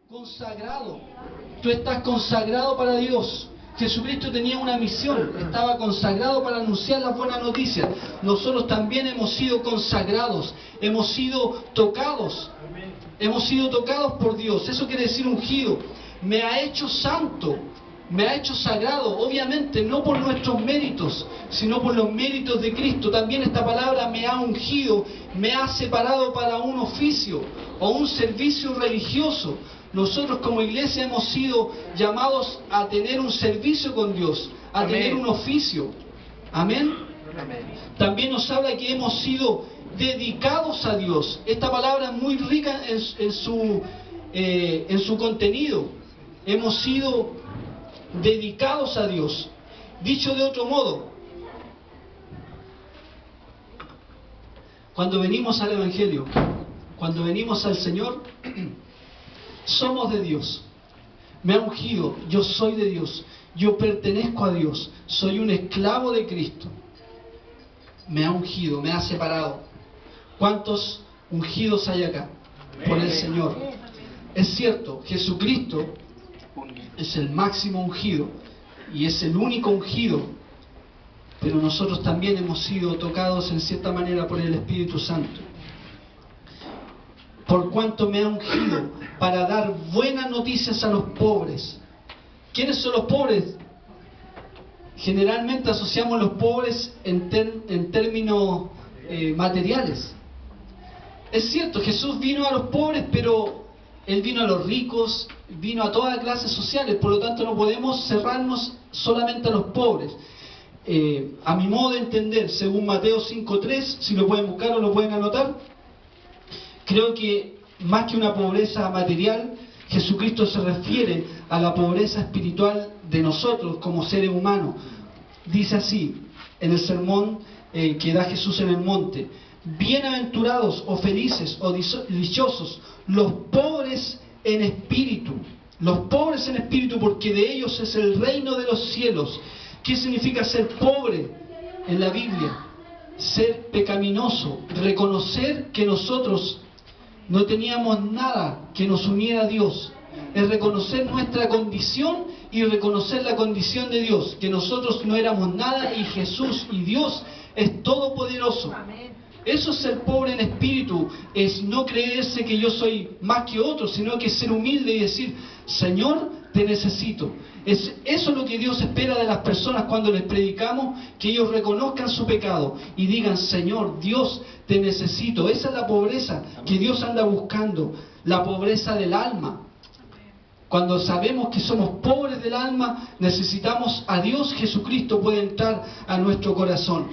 consagrado. Tú estás consagrado para Dios. Jesucristo tenía una misión, estaba consagrado para anunciar las buenas noticias. Nosotros también hemos sido consagrados, hemos sido tocados por Dios. Eso quiere decir ungido. Me ha hecho santo, me ha hecho sagrado, obviamente no por nuestros méritos, sino por los méritos de Cristo. También esta palabra me ha ungido, me ha separado para un oficio o un servicio religioso. Nosotros como iglesia hemos sido llamados a tener un servicio con Dios, a tener un oficio. Amén. También nos habla que hemos sido dedicados a Dios. Esta palabra es muy rica en su contenido. Hemos sido dedicados a Dios. Dicho de otro modo, cuando venimos al Evangelio, cuando venimos al Señor, somos de Dios. Me ha ungido, yo soy de Dios, yo pertenezco a Dios, soy un esclavo de Cristo. Me ha ungido, me ha separado. ¿Cuántos ungidos hay acá por el Señor? Es cierto, Jesucristo es el máximo ungido y es el único ungido, pero nosotros también hemos sido tocados en cierta manera por el Espíritu Santo. Por cuanto me ha ungido para dar buenas noticias a los pobres. ¿Quiénes son los pobres? Generalmente asociamos los pobres en términos materiales. Es cierto, Jesús vino a los pobres, pero Él vino a los ricos, vino a todas las clases sociales, por lo tanto no podemos cerrarnos solamente a los pobres. A mi modo de entender, según Mateo 5.3, si lo pueden buscar o lo pueden anotar, creo que más que una pobreza material, Jesucristo se refiere a la pobreza espiritual de nosotros como seres humanos. Dice así, en el sermón que da Jesús en el monte: bienaventurados o felices o dichosos los pobres en espíritu. Los pobres en espíritu, porque de ellos es el reino de los cielos. ¿Qué significa ser pobre en la Biblia? Ser pecaminoso, reconocer que nosotros no teníamos nada que nos uniera a Dios. Es reconocer nuestra condición y reconocer la condición de Dios, que nosotros no éramos nada y Jesús y Dios es todopoderoso. Eso es ser pobre en espíritu, es no creerse que yo soy más que otro, sino que ser humilde y decir: Señor, te necesito. Eso es lo que Dios espera de las personas cuando les predicamos, que ellos reconozcan su pecado y digan: Señor, Dios, te necesito. Esa es la pobreza que Dios anda buscando, la pobreza del alma. Cuando sabemos que somos pobres del alma, necesitamos a Dios. Jesucristo puede entrar a nuestro corazón.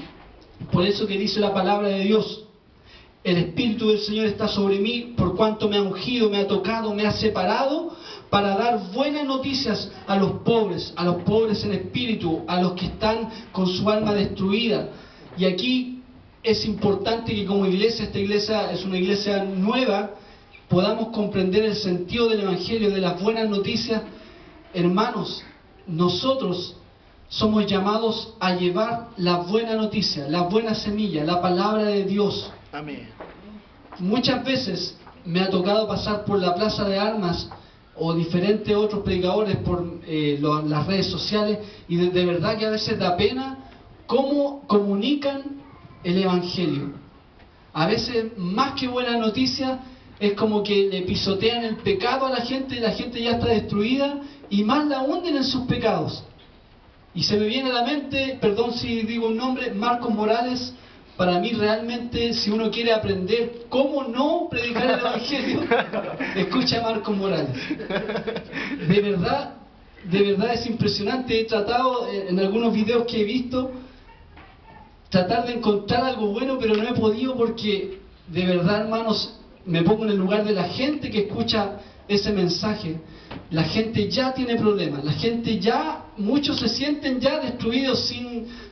Por eso que dice la palabra de Dios: el Espíritu del Señor está sobre mí, por cuanto me ha ungido, me ha tocado, me ha separado, para dar buenas noticias a los pobres en espíritu, a los que están con su alma destruida. Y aquí es importante que como iglesia, esta iglesia es una iglesia nueva, podamos comprender el sentido del Evangelio, de las buenas noticias. Hermanos, nosotros somos llamados a llevar la buena noticia, la buena semilla, la palabra de Dios. Amén. Muchas veces me ha tocado pasar por la plaza de armas o diferentes otros predicadores por las redes sociales, y de verdad que a veces da pena cómo comunican el Evangelio. A veces, más que buena noticia, es como que le pisotean el pecado a la gente y la gente ya está destruida y más la hunden en sus pecados. Y se me viene a la mente, perdón si digo un nombre, Marcos Morales. Para mí realmente, si uno quiere aprender cómo no predicar el Evangelio, escucha a Marcos Morales. De verdad es impresionante. He tratado en algunos videos que he visto tratar de encontrar algo bueno, pero no he podido, porque de verdad, hermanos, me pongo en el lugar de la gente que escucha ese mensaje. La gente ya tiene problemas, la gente ya, muchos se sienten ya destruidos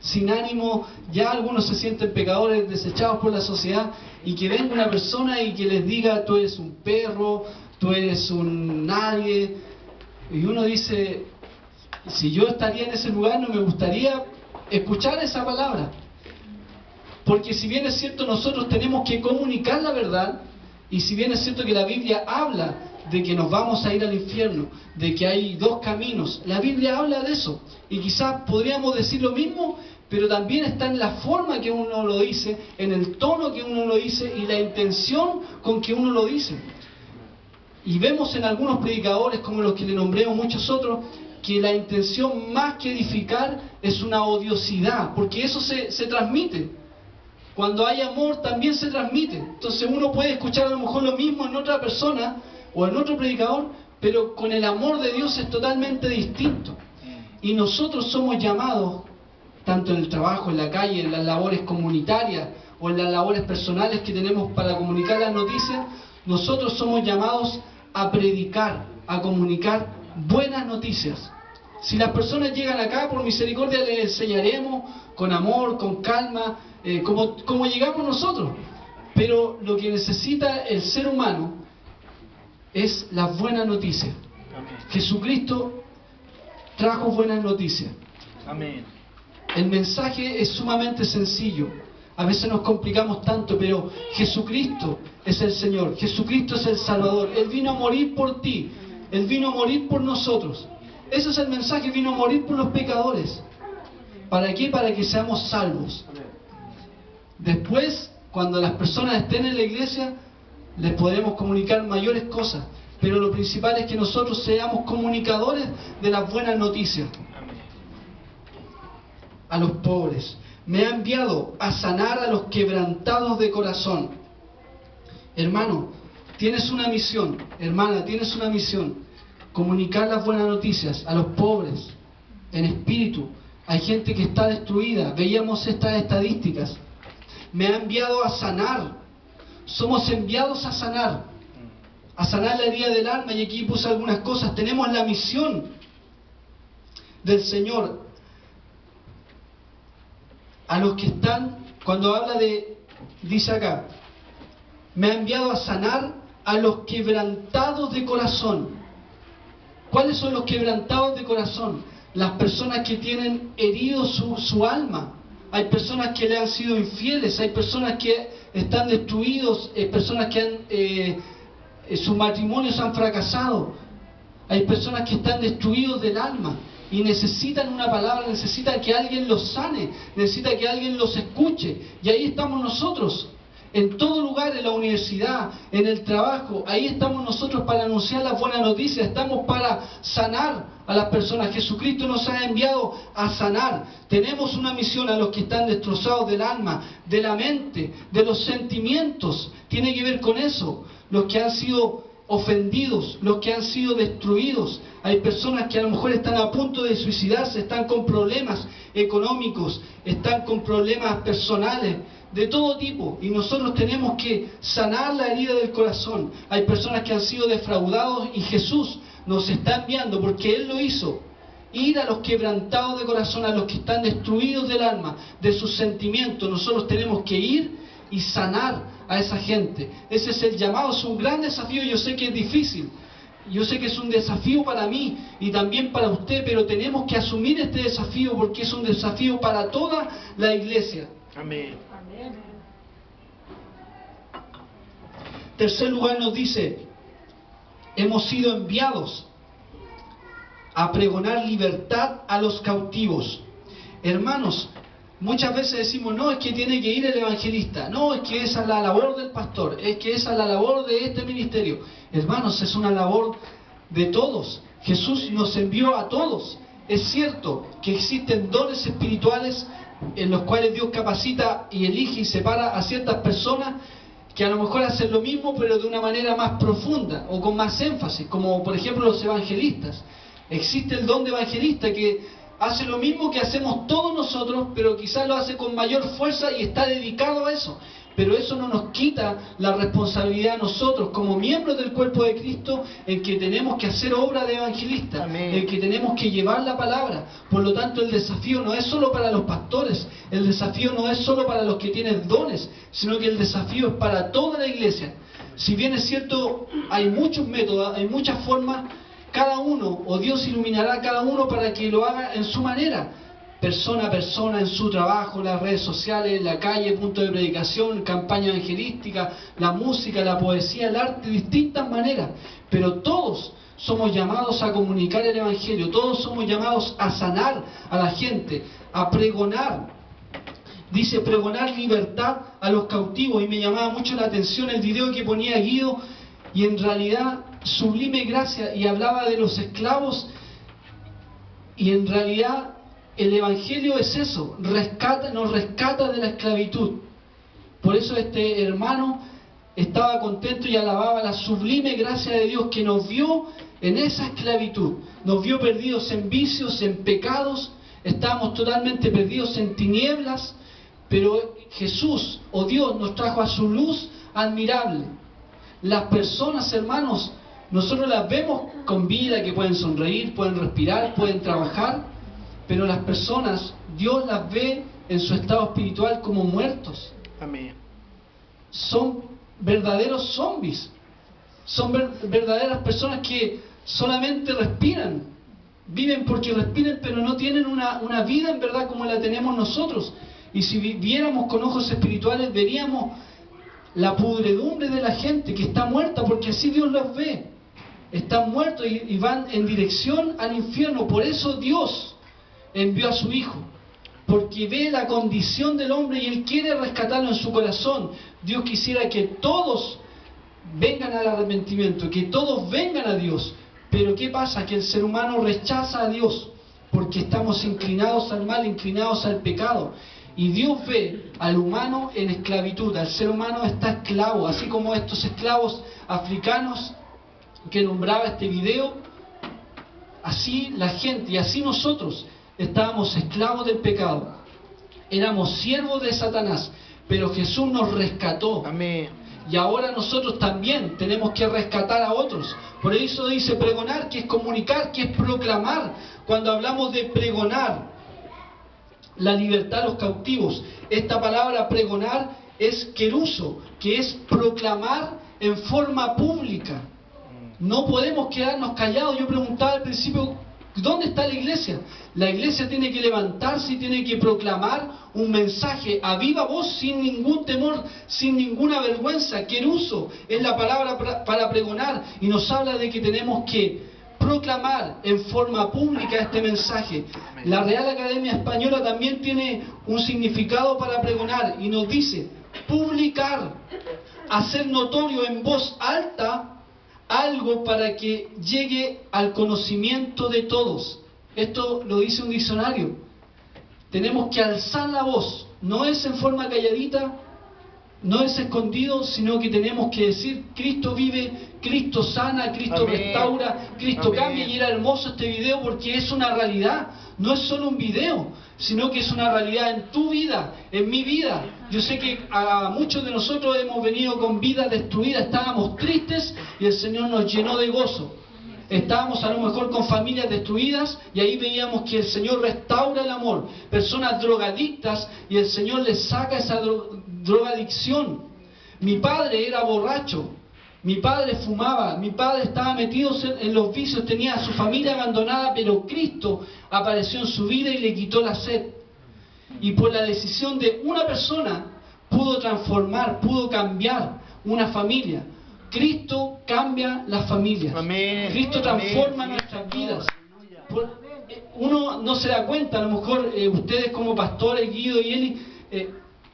sin ánimo, ya algunos se sienten pecadores, desechados por la sociedad, y que venga una persona y que les diga: tú eres un perro, tú eres un nadie. Y uno dice: si yo estaría en ese lugar, no me gustaría escuchar esa palabra. Porque si bien es cierto, nosotros tenemos que comunicar la verdad, y si bien es cierto que la Biblia habla de que nos vamos a ir al infierno, de que hay dos caminos. La Biblia habla de eso, y quizás podríamos decir lo mismo, pero también está en la forma que uno lo dice, en el tono que uno lo dice y la intención con que uno lo dice. Y vemos en algunos predicadores, como los que le nombré o muchos otros, que la intención más que edificar es una odiosidad, porque eso se transmite. Cuando hay amor también se transmite. Entonces uno puede escuchar a lo mejor lo mismo en otra persona o en otro predicador, pero con el amor de Dios es totalmente distinto. Y nosotros somos llamados, tanto en el trabajo, en la calle, en las labores comunitarias o en las labores personales que tenemos para comunicar las noticias, nosotros somos llamados a predicar, a comunicar buenas noticias. Si las personas llegan acá, por misericordia les enseñaremos con amor, con calma, como llegamos nosotros. Pero lo que necesita el ser humano es las buenas noticias. Amén. Jesucristo trajo buenas noticias. Amén. El mensaje es sumamente sencillo. A veces nos complicamos tanto, pero Jesucristo es el Señor. Jesucristo es el Salvador. Él vino a morir por ti. Él vino a morir por nosotros. Ese es el mensaje, vino a morir por los pecadores. ¿Para qué? Para que seamos salvos. Después, cuando las personas estén en la iglesia, les podremos comunicar mayores cosas. Pero lo principal es que nosotros seamos comunicadores de las buenas noticias. A los pobres. Me ha enviado a sanar a los quebrantados de corazón. Hermano, tienes una misión. Hermana, tienes una misión. Comunicar las buenas noticias a los pobres, en espíritu. Hay gente que está destruida. Veíamos estas estadísticas. Me ha enviado a sanar. Somos enviados a sanar la herida del alma. Y aquí puse algunas cosas. Tenemos la misión del Señor. A los que están, cuando habla de, dice acá, me ha enviado a sanar a los quebrantados de corazón. ¿Cuáles son los quebrantados de corazón? Las personas que tienen herido su alma. Hay personas que le han sido infieles, hay personas que están destruidos, personas que sus matrimonios han fracasado. Hay personas que están destruidos del alma y necesitan una palabra, necesitan que alguien los sane, necesitan que alguien los escuche. Y ahí estamos nosotros. En todo lugar, en la universidad, en el trabajo, ahí estamos nosotros para anunciar las buenas noticias, estamos para sanar a las personas. Jesucristo nos ha enviado a sanar. Tenemos una misión a los que están destrozados del alma, de la mente, de los sentimientos. Tiene que ver con eso. Los que han sido ofendidos, los que han sido destruidos. Hay personas que a lo mejor están a punto de suicidarse, están con problemas económicos, están con problemas personales, de todo tipo, y nosotros tenemos que sanar la herida del corazón. Hay personas que han sido defraudados y Jesús nos está enviando, porque Él lo hizo, ir a los quebrantados de corazón, a los que están destruidos del alma, de sus sentimientos. Nosotros tenemos que ir y sanar a esa gente. Ese es el llamado, es un gran desafío. Yo sé que es difícil, yo sé que es un desafío para mí y también para usted, pero tenemos que asumir este desafío porque es un desafío para toda la iglesia. Amén. Tercer lugar nos dice, hemos sido enviados a pregonar libertad a los cautivos. Hermanos, muchas veces decimos, no, es que tiene que ir el evangelista, no, es que esa es la labor del pastor, es que esa es la labor de este ministerio. Hermanos, es una labor de todos. Jesús nos envió a todos. Es cierto que existen dones espirituales en los cuales Dios capacita y elige y separa a ciertas personas que a lo mejor hacen lo mismo pero de una manera más profunda o con más énfasis, como por ejemplo los evangelistas. Existe el don de evangelista que hace lo mismo que hacemos todos nosotros, pero quizás lo hace con mayor fuerza y está dedicado a eso. Pero eso no nos quita la responsabilidad a nosotros como miembros del cuerpo de Cristo, en que tenemos que hacer obra de evangelista, en que tenemos que llevar la palabra. Por lo tanto, el desafío no es solo para los pastores, el desafío no es solo para los que tienen dones, sino que el desafío es para toda la iglesia. Si bien es cierto, hay muchos métodos, hay muchas formas, cada uno, o Dios iluminará a cada uno para que lo haga en su manera. persona a persona en su trabajo, las redes sociales, en la calle, punto de predicación, campaña evangelística, la música, la poesía, el arte, de distintas maneras. Pero todos somos llamados a comunicar el Evangelio, todos somos llamados a sanar a la gente, a pregonar. Dice, pregonar libertad a los cautivos. Y me llamaba mucho la atención el video que ponía Guido, y en realidad, sublime gracia, y hablaba de los esclavos, y en realidad el Evangelio es eso, nos rescata de la esclavitud. Por eso este hermano estaba contento y alababa la sublime gracia de Dios que nos vio en esa esclavitud, nos vio perdidos en vicios, en pecados, estábamos totalmente perdidos en tinieblas, pero Jesús o Dios nos trajo a su luz admirable. Las personas, hermanos, nosotros las vemos con vida, que pueden sonreír, pueden respirar, pueden trabajar, pero las personas, Dios las ve en su estado espiritual como muertos. Amén. Son verdaderos zombies. Son verdaderas personas que solamente respiran. Viven porque respiran, pero no tienen una vida en verdad como la tenemos nosotros. Y si viéramos con ojos espirituales, veríamos la pudredumbre de la gente que está muerta, porque así Dios los ve. Están muertos y van en dirección al infierno. Por eso Dios envió a su Hijo, porque ve la condición del hombre y Él quiere rescatarlo en su corazón. Dios quisiera que todos vengan al arrepentimiento, que todos vengan a Dios. Pero ¿qué pasa? Que el ser humano rechaza a Dios, porque estamos inclinados al mal, inclinados al pecado. Y Dios ve al humano en esclavitud, al ser humano está esclavo, así como estos esclavos africanos que nombraba este video. Así la gente y así nosotros estábamos esclavos del pecado, éramos siervos de Satanás, pero Jesús nos rescató. Amén. Y ahora nosotros también tenemos que rescatar a otros. Por eso dice pregonar, que es comunicar, que es proclamar. Cuando hablamos de pregonar la libertad a los cautivos, esta palabra pregonar es keruso, que es proclamar en forma pública. No podemos quedarnos callados. Yo preguntaba al principio, ¿dónde está la iglesia? La iglesia tiene que levantarse y tiene que proclamar un mensaje a viva voz, sin ningún temor, sin ninguna vergüenza. Keruso es la palabra para pregonar, y nos habla de que tenemos que proclamar en forma pública este mensaje. La Real Academia Española también tiene un significado para pregonar y nos dice publicar, hacer notorio en voz alta algo para que llegue al conocimiento de todos. Esto lo dice un diccionario. Tenemos que alzar la voz, no es en forma calladita, no es escondido, sino que tenemos que decir: Cristo vive, Cristo sana, Cristo Amén. Restaura, Cristo Amén. cambia. Y era hermoso este video porque es una realidad, no es solo un video, sino que es una realidad en tu vida, en mi vida. Yo sé que a muchos de nosotros hemos venido con vidas destruidas, estábamos tristes y el Señor nos llenó de gozo. Estábamos a lo mejor con familias destruidas y ahí veíamos que el Señor restaura el amor. Personas drogadictas y el Señor les saca esa drogadicción. Mi padre era borracho, mi padre fumaba, mi padre estaba metido en los vicios, tenía a su familia abandonada, pero Cristo apareció en su vida y le quitó la sed. Y por la decisión de una persona pudo transformar, pudo cambiar una familia. Cristo cambia las familias. Amén. Cristo transforma Amén. nuestras vidas. Uno no se da cuenta, a lo mejor ustedes como pastores, Guido y Eli,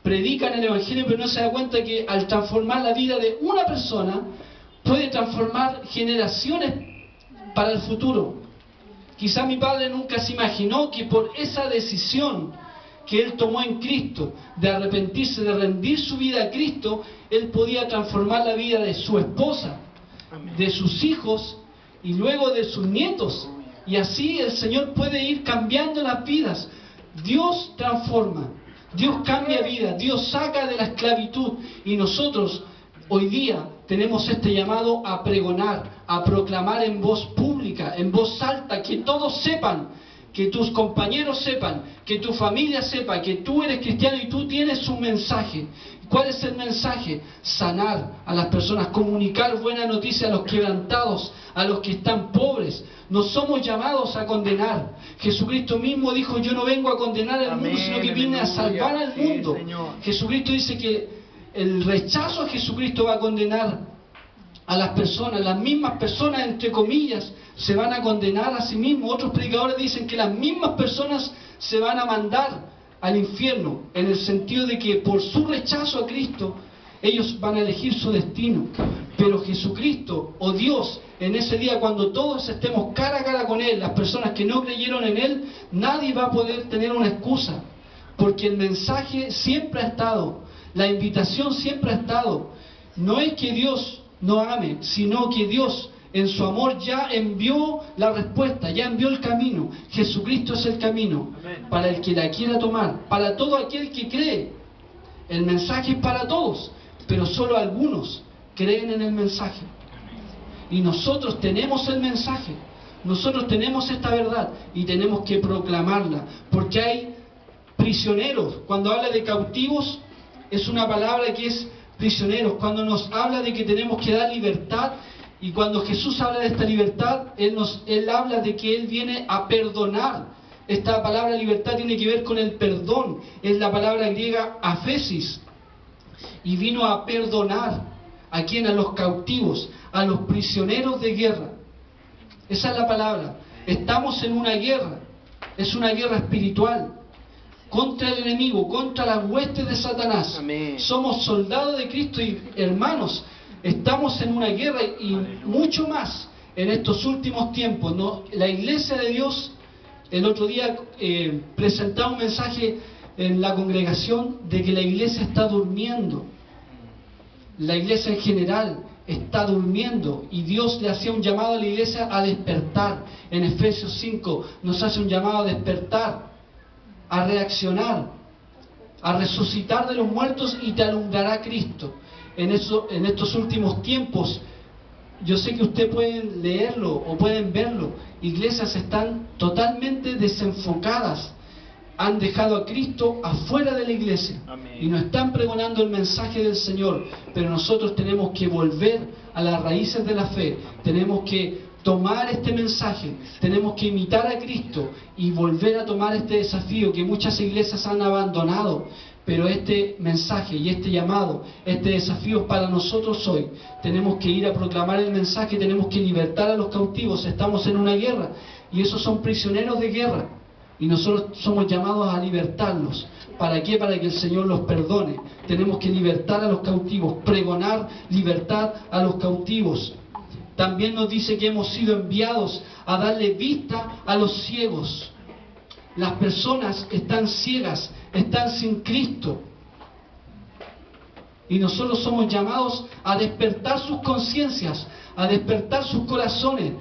predican el Evangelio, pero no se da cuenta que al transformar la vida de una persona, puede transformar generaciones para el futuro. Quizá mi padre nunca se imaginó que por esa decisión que él tomó en Cristo, de arrepentirse, de rendir su vida a Cristo, él podía transformar la vida de su esposa, de sus hijos y luego de sus nietos. Y así el Señor puede ir cambiando las vidas. Dios transforma, Dios cambia vidas, Dios saca de la esclavitud. Y nosotros hoy día tenemos este llamado a pregonar, a proclamar en voz pública, en voz alta, que todos sepan, que tus compañeros sepan, que tu familia sepa que tú eres cristiano y tú tienes un mensaje. ¿Cuál es el mensaje? Sanar a las personas, comunicar buena noticia a los quebrantados, a los que están pobres. No somos llamados a condenar. Jesucristo mismo dijo, yo no vengo a condenar al mundo, sino que vine a salvar al mundo. Jesucristo dice que el rechazo a Jesucristo va a condenar a las personas. Las mismas personas, entre comillas, se van a condenar a sí mismos. Otros predicadores dicen que las mismas personas se van a mandar al infierno, en el sentido de que por su rechazo a Cristo, ellos van a elegir su destino. Pero Jesucristo, o Dios, en ese día cuando todos estemos cara a cara con Él, las personas que no creyeron en Él, nadie va a poder tener una excusa, porque el mensaje siempre ha estado, la invitación siempre ha estado. No es que Dios no ame, sino que Dios en su amor ya envió la respuesta, ya envió el camino. Jesucristo es el camino. Amén. Para el que la quiera tomar, para todo aquel que cree. El mensaje es para todos, pero solo algunos creen en el mensaje. Y nosotros tenemos el mensaje, nosotros tenemos esta verdad y tenemos que proclamarla, porque hay prisioneros. Cuando habla de cautivos, es una palabra que es prisioneros. Cuando nos habla de que tenemos que dar libertad, y cuando Jesús habla de esta libertad, Él habla de que Él viene a perdonar. Esta palabra libertad tiene que ver con el perdón. Es la palabra griega aphesis. Y vino a perdonar. ¿A quién? A los cautivos, a los prisioneros de guerra. Esa es la palabra. Estamos en una guerra. Es una guerra espiritual. Contra el enemigo, contra las huestes de Satanás. Amén. Somos soldados de Cristo y hermanos, estamos en una guerra y mucho más en estos últimos tiempos, ¿no? La Iglesia de Dios, el otro día presentaba un mensaje en la congregación de que la Iglesia está durmiendo. La Iglesia en general está durmiendo y Dios le hacía un llamado a la Iglesia a despertar. En Efesios 5 nos hace un llamado a despertar, a reaccionar, a resucitar de los muertos y te alumbrará Cristo. En estos últimos tiempos, yo sé que ustedes pueden leerlo o pueden verlo, iglesias están totalmente desenfocadas, han dejado a Cristo afuera de la iglesia. Amén. Y no están pregonando el mensaje del Señor, pero nosotros tenemos que volver a las raíces de la fe, tenemos que tomar este mensaje, tenemos que imitar a Cristo y volver a tomar este desafío que muchas iglesias han abandonado. Pero este mensaje y este llamado, este desafío es para nosotros hoy. Tenemos que ir a proclamar el mensaje, tenemos que libertar a los cautivos. Estamos en una guerra y esos son prisioneros de guerra. Y nosotros somos llamados a libertarlos. ¿Para qué? Para que el Señor los perdone. Tenemos que libertar a los cautivos, pregonar libertad a los cautivos. También nos dice que hemos sido enviados a darle vista a los ciegos. Las personas están ciegas, están sin Cristo. Y nosotros somos llamados a despertar sus conciencias, a despertar sus corazones.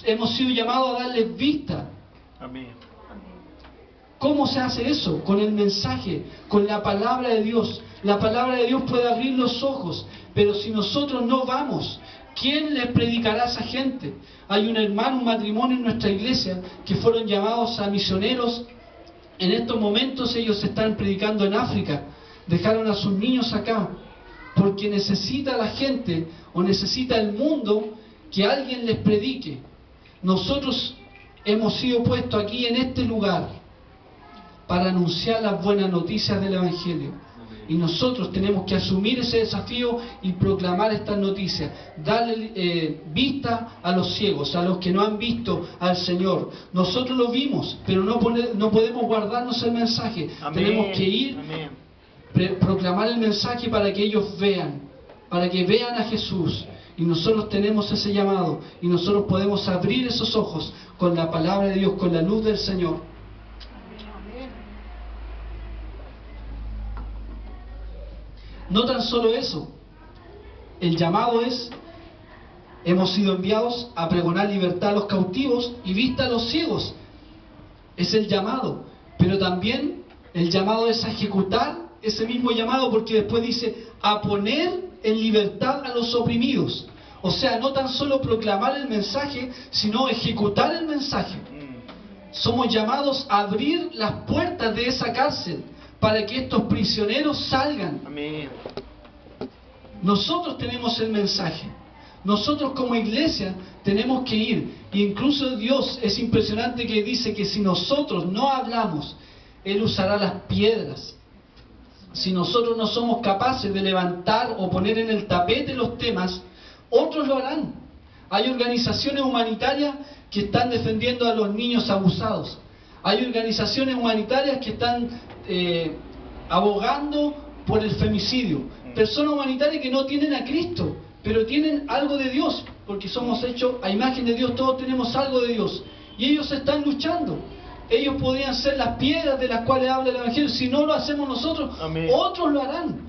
Hemos sido llamados a darles vista. Amén. ¿Cómo se hace eso? Con el mensaje, con la palabra de Dios. La palabra de Dios puede abrir los ojos, pero si nosotros no vamos, ¿quién les predicará a esa gente? Hay un hermano, un matrimonio en nuestra iglesia que fueron llamados a misioneros. En estos momentos ellos están predicando en África. Dejaron a sus niños acá porque necesita la gente o necesita el mundo que alguien les predique. Nosotros hemos sido puestos aquí en este lugar para anunciar las buenas noticias del Evangelio. Y nosotros tenemos que asumir ese desafío y proclamar estas noticias. Darle vista a los ciegos, a los que no han visto al Señor. Nosotros lo vimos, pero no podemos guardarnos el mensaje. Amén. Tenemos que ir, proclamar el mensaje para que ellos vean, para que vean a Jesús. Y nosotros tenemos ese llamado. Y nosotros podemos abrir esos ojos con la palabra de Dios, con la luz del Señor. No tan solo eso, el llamado es, hemos sido enviados a pregonar libertad a los cautivos y vista a los ciegos. Es el llamado, pero también el llamado es a ejecutar ese mismo llamado, porque después dice, a poner en libertad a los oprimidos. O sea, no tan solo proclamar el mensaje, sino ejecutar el mensaje. Somos llamados a abrir las puertas de esa cárcel, para que estos prisioneros salgan. Amén. Nosotros tenemos el mensaje. Nosotros como iglesia tenemos que ir. E incluso Dios es impresionante que dice que si nosotros no hablamos, Él usará las piedras. Si nosotros no somos capaces de levantar o poner en el tapete los temas, otros lo harán. Hay organizaciones humanitarias que están defendiendo a los niños abusados. Hay organizaciones humanitarias que están abogando por el femicidio. Personas humanitarias que no tienen a Cristo, pero tienen algo de Dios, porque somos hechos a imagen de Dios, todos tenemos algo de Dios. Y ellos están luchando. Ellos podrían ser las piedras de las cuales habla el Evangelio. Si no lo hacemos nosotros, Amén. Otros lo harán.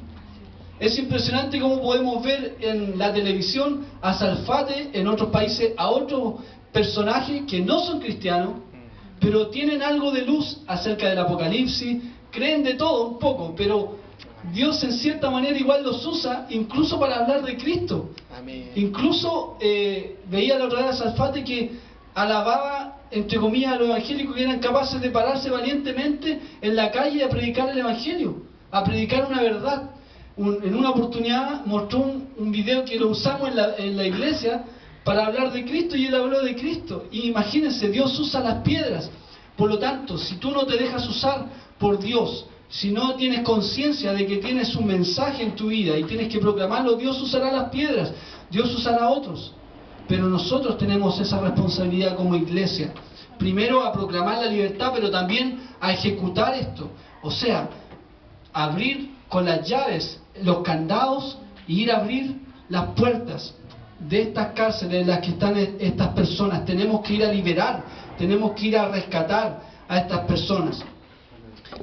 Es impresionante cómo podemos ver en la televisión a Salfate, en otros países, a otros personajes que no son cristianos, pero tienen algo de luz acerca del Apocalipsis, creen de todo un poco, pero Dios en cierta manera igual los usa, incluso para hablar de Cristo. Amén. Incluso veía la otra vez a Salfate que alababa, entre comillas, a los evangélicos que eran capaces de pararse valientemente en la calle a predicar el Evangelio, a predicar una verdad. En una oportunidad mostró un video que lo usamos en la iglesia para hablar de Cristo, y él habló de Cristo. Y imagínense, Dios usa las piedras. Por lo tanto, si tú no te dejas usar por Dios, si no tienes conciencia de que tienes un mensaje en tu vida y tienes que proclamarlo, Dios usará las piedras, Dios usará a otros. Pero nosotros tenemos esa responsabilidad como iglesia. Primero a proclamar la libertad, pero también a ejecutar esto. O sea, abrir con las llaves los candados y ir a abrir las puertas de estas cárceles en las que están estas personas. Tenemos que ir a liberar, tenemos que ir a rescatar a estas personas.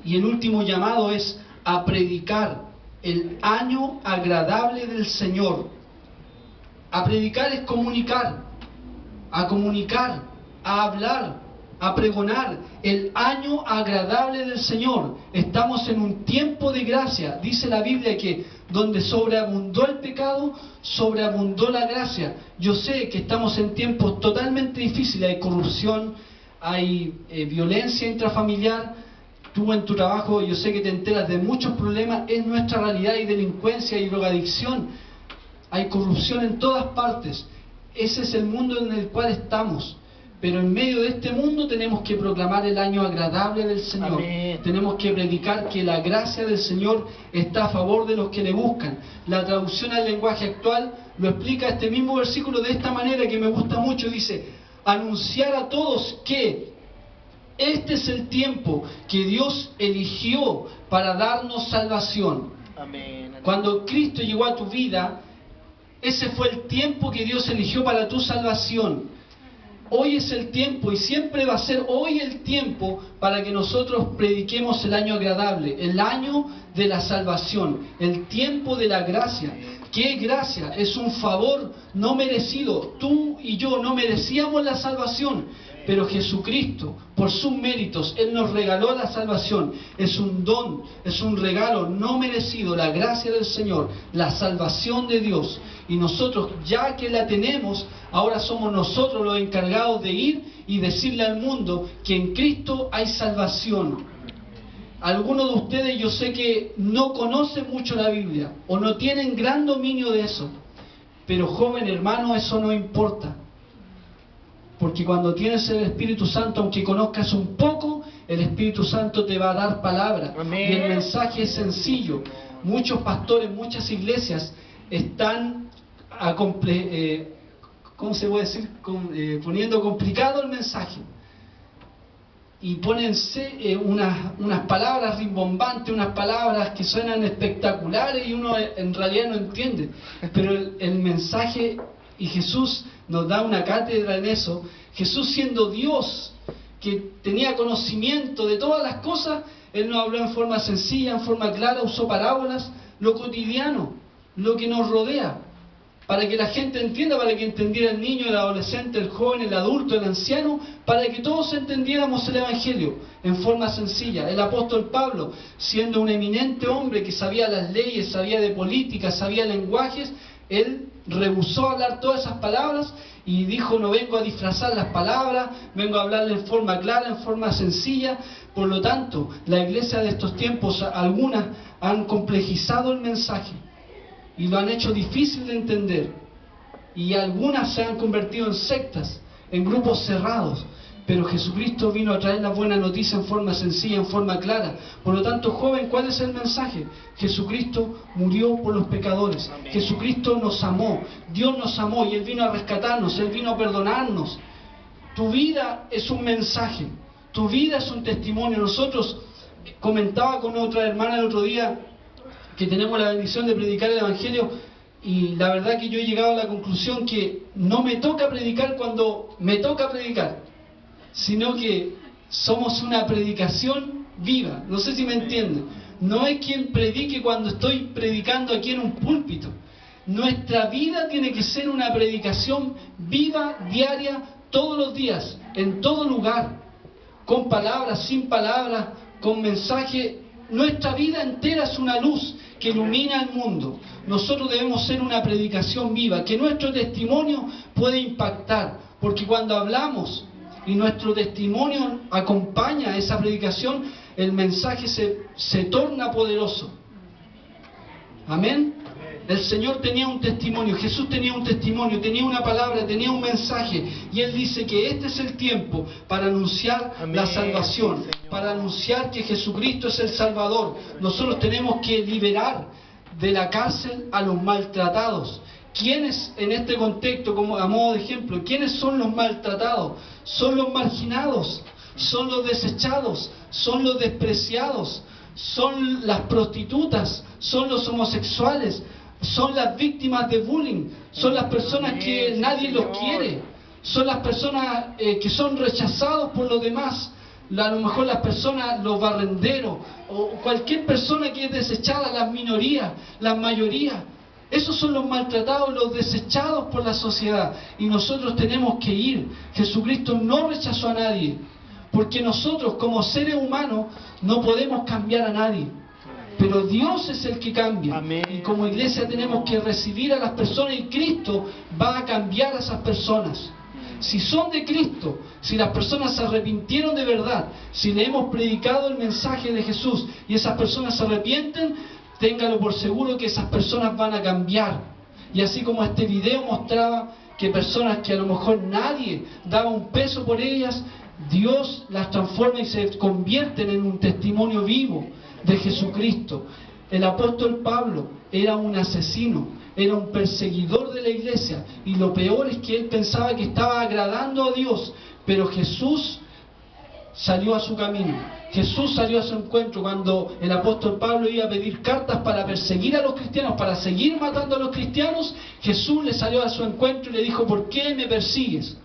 Y el último llamado es a predicar el año agradable del Señor. A predicar es comunicar, a hablar, a pregonar el año agradable del Señor. Estamos en un tiempo de gracia. Dice la Biblia que donde sobreabundó el pecado, sobreabundó la gracia. Yo sé que estamos en tiempos totalmente difíciles. Hay corrupción, hay violencia intrafamiliar. Tú en tu trabajo, yo sé que te enteras de muchos problemas. Es nuestra realidad. Hay delincuencia, hay drogadicción, hay corrupción en todas partes. Ese es el mundo en el cual estamos. Pero en medio de este mundo tenemos que proclamar el año agradable del Señor. Amén. Tenemos que predicar que la gracia del Señor está a favor de los que le buscan. La traducción al lenguaje actual lo explica este mismo versículo de esta manera que me gusta mucho. Dice, anunciar a todos que este es el tiempo que Dios eligió para darnos salvación. Amén. Cuando Cristo llegó a tu vida, ese fue el tiempo que Dios eligió para tu salvación. Hoy es el tiempo y siempre va a ser hoy el tiempo para que nosotros prediquemos el año agradable, el año de la salvación, el tiempo de la gracia. ¿Qué gracia? Es un favor no merecido. Tú y yo no merecíamos la salvación, pero Jesucristo, por sus méritos, Él nos regaló la salvación. Es un don, es un regalo no merecido, la gracia del Señor, la salvación de Dios. Y nosotros, ya que la tenemos, ahora somos nosotros los encargados de ir y decirle al mundo que en Cristo hay salvación. Algunos de ustedes yo sé que no conocen mucho la Biblia o no tienen gran dominio de eso. Pero joven hermano, eso no importa. Porque cuando tienes el Espíritu Santo, aunque conozcas un poco, el Espíritu Santo te va a dar palabra. Amén. Y el mensaje es sencillo. Muchos pastores, muchas iglesias están ¿cómo se puede decir? Poniendo complicado el mensaje. Y ponen unas palabras rimbombantes, unas palabras que suenan espectaculares y uno en realidad no entiende. Pero el mensaje, y Jesús nos da una cátedra en eso. Jesús, siendo Dios, que tenía conocimiento de todas las cosas, Él nos habló en forma sencilla, en forma clara, usó parábolas, lo cotidiano, lo que nos rodea, para que la gente entienda, para que entendiera el niño, el adolescente, el joven, el adulto, el anciano, para que todos entendiéramos el Evangelio en forma sencilla. El apóstol Pablo, siendo un eminente hombre que sabía las leyes, sabía de política, sabía lenguajes, él rehusó hablar todas esas palabras y dijo: no vengo a disfrazar las palabras, vengo a hablarle en forma clara, en forma sencilla. Por lo tanto, la iglesia de estos tiempos, algunas han complejizado el mensaje y lo han hecho difícil de entender, y algunas se han convertido en sectas, en grupos cerrados. Pero Jesucristo vino a traer la buena noticia en forma sencilla, en forma clara. Por lo tanto, joven, ¿cuál es el mensaje? Jesucristo murió por los pecadores. Amén. Jesucristo nos amó. Dios nos amó y Él vino a rescatarnos, Él vino a perdonarnos. Tu vida es un mensaje. Tu vida es un testimonio. Nosotros, comentaba con otra hermana el otro día, que tenemos la bendición de predicar el Evangelio, y la verdad que yo he llegado a la conclusión que no me toca predicar cuando me toca predicar, sino que somos una predicación viva. No sé si me entienden. No es quien predique cuando estoy predicando aquí en un púlpito. Nuestra vida tiene que ser una predicación viva, diaria, todos los días, en todo lugar, con palabras, sin palabras, con mensaje. Nuestra vida entera es una luz que ilumina el mundo. Nosotros debemos ser una predicación viva, que nuestro testimonio puede impactar, porque cuando hablamos y nuestro testimonio acompaña a esa predicación, el mensaje se torna poderoso. Amén. El Señor tenía un testimonio, Jesús tenía un testimonio, tenía una palabra, tenía un mensaje, y Él dice que este es el tiempo para anunciar la salvación, para anunciar que Jesucristo es el Salvador. Nosotros tenemos que liberar de la cárcel a los maltratados. ¿Quiénes en este contexto, como a modo de ejemplo, quiénes son los maltratados? Son los marginados, son los desechados, son los despreciados, son las prostitutas, son los homosexuales, son las víctimas de bullying, son las personas que nadie los quiere, son las personas que son rechazados por los demás, a lo mejor las personas, los barrenderos, o cualquier persona que es desechada, las minorías, las mayorías. Esos son los maltratados, los desechados por la sociedad. Y nosotros tenemos que ir. Jesucristo no rechazó a nadie, porque nosotros como seres humanos no podemos cambiar a nadie. Pero Dios es el que cambia. Amén. Y como iglesia tenemos que recibir a las personas, y Cristo va a cambiar a esas personas. Si son de Cristo, si las personas se arrepintieron de verdad, si le hemos predicado el mensaje de Jesús y esas personas se arrepienten, téngalo por seguro que esas personas van a cambiar. Y así como este video mostraba que personas que a lo mejor nadie daba un peso por ellas, Dios las transforma y se convierten en un testimonio vivo de Jesucristo. El apóstol Pablo era un asesino, era un perseguidor de la iglesia, y lo peor es que él pensaba que estaba agradando a Dios, pero Jesús salió a su camino. Jesús salió a su encuentro cuando el apóstol Pablo iba a pedir cartas para perseguir a los cristianos, para seguir matando a los cristianos. Jesús le salió a su encuentro y le dijo: ¿por qué me persigues?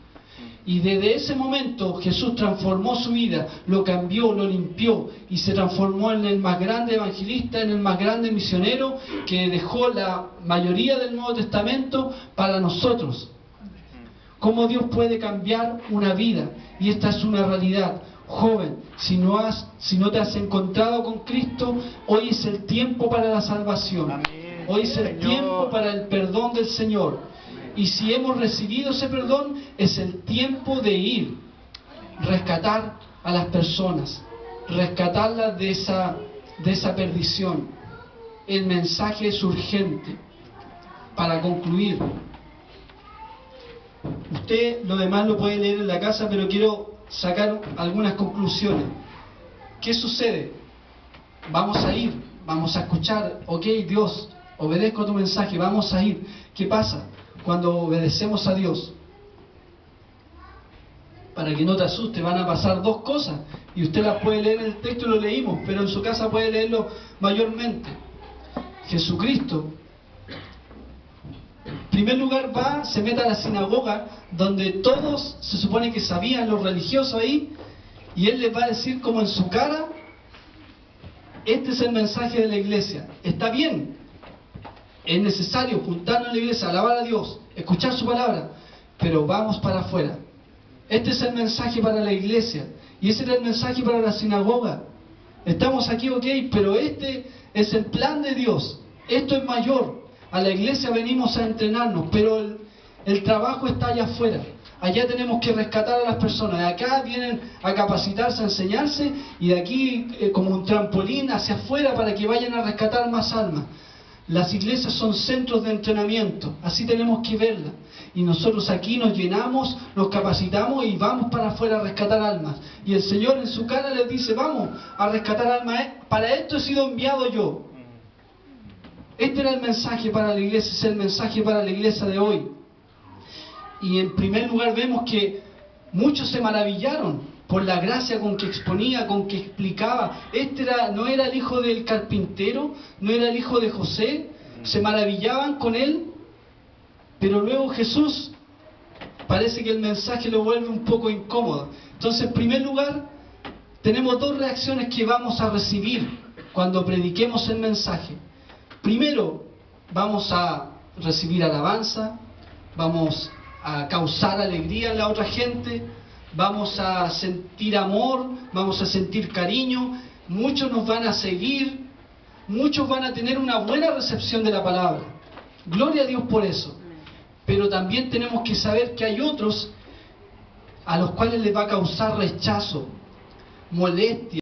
Y desde ese momento Jesús transformó su vida, lo cambió, lo limpió, y se transformó en el más grande evangelista, en el más grande misionero, que dejó la mayoría del Nuevo Testamento para nosotros. ¿Cómo Dios puede cambiar una vida? Y esta es una realidad. Joven, si no te has encontrado con Cristo, hoy es el tiempo para la salvación. Amén. Hoy es el tiempo para el perdón del Señor. Y si hemos recibido ese perdón, es el tiempo de ir, rescatar a las personas, rescatarlas de esa perdición. El mensaje es urgente. Para concluir, usted lo demás lo puede leer en la casa, pero quiero sacar algunas conclusiones. ¿Qué sucede? Vamos a ir, vamos a escuchar. Ok, Dios, obedezco tu mensaje, vamos a ir. ¿Qué pasa cuando obedecemos a Dios? Para que no te asuste, van a pasar dos cosas, y usted las puede leer en el texto, lo leímos, pero en su casa puede leerlo mayormente. Jesucristo, en primer lugar, se mete a la sinagoga, donde todos se supone que sabían, los religiosos ahí, y Él les va a decir como en su cara: este es el mensaje de la iglesia. Está bien, es necesario juntarnos en la iglesia, alabar a Dios, escuchar su palabra, pero vamos para afuera. Este es el mensaje para la iglesia, y ese era el mensaje para la sinagoga. Estamos aquí, ok, pero este es el plan de Dios. Esto es mayor. A la iglesia venimos a entrenarnos, pero El trabajo está allá afuera. Allá tenemos que rescatar a las personas. De acá vienen a capacitarse, a enseñarse, y de aquí como un trampolín hacia afuera para que vayan a rescatar más almas. Las iglesias son centros de entrenamiento, así tenemos que verlas. Y nosotros aquí nos llenamos, nos capacitamos y vamos para afuera a rescatar almas. Y el Señor en su cara les dice, vamos a rescatar almas. Para esto he sido enviado yo. Este era el mensaje para la iglesia, es el mensaje para la iglesia de hoy. Y en primer lugar vemos que muchos se maravillaron por la gracia con que exponía, con que explicaba. No era el hijo del carpintero, no era el hijo de José. Se maravillaban con él, pero luego Jesús parece que el mensaje lo vuelve un poco incómodo. Entonces, en primer lugar, tenemos dos reacciones que vamos a recibir cuando prediquemos el mensaje. Primero, vamos a recibir alabanza, vamos a causar alegría en la otra gente, vamos a sentir amor, vamos a sentir cariño, muchos nos van a seguir, muchos van a tener una buena recepción de la palabra. Gloria a Dios por eso. Pero también tenemos que saber que hay otros a los cuales les va a causar rechazo, molestia.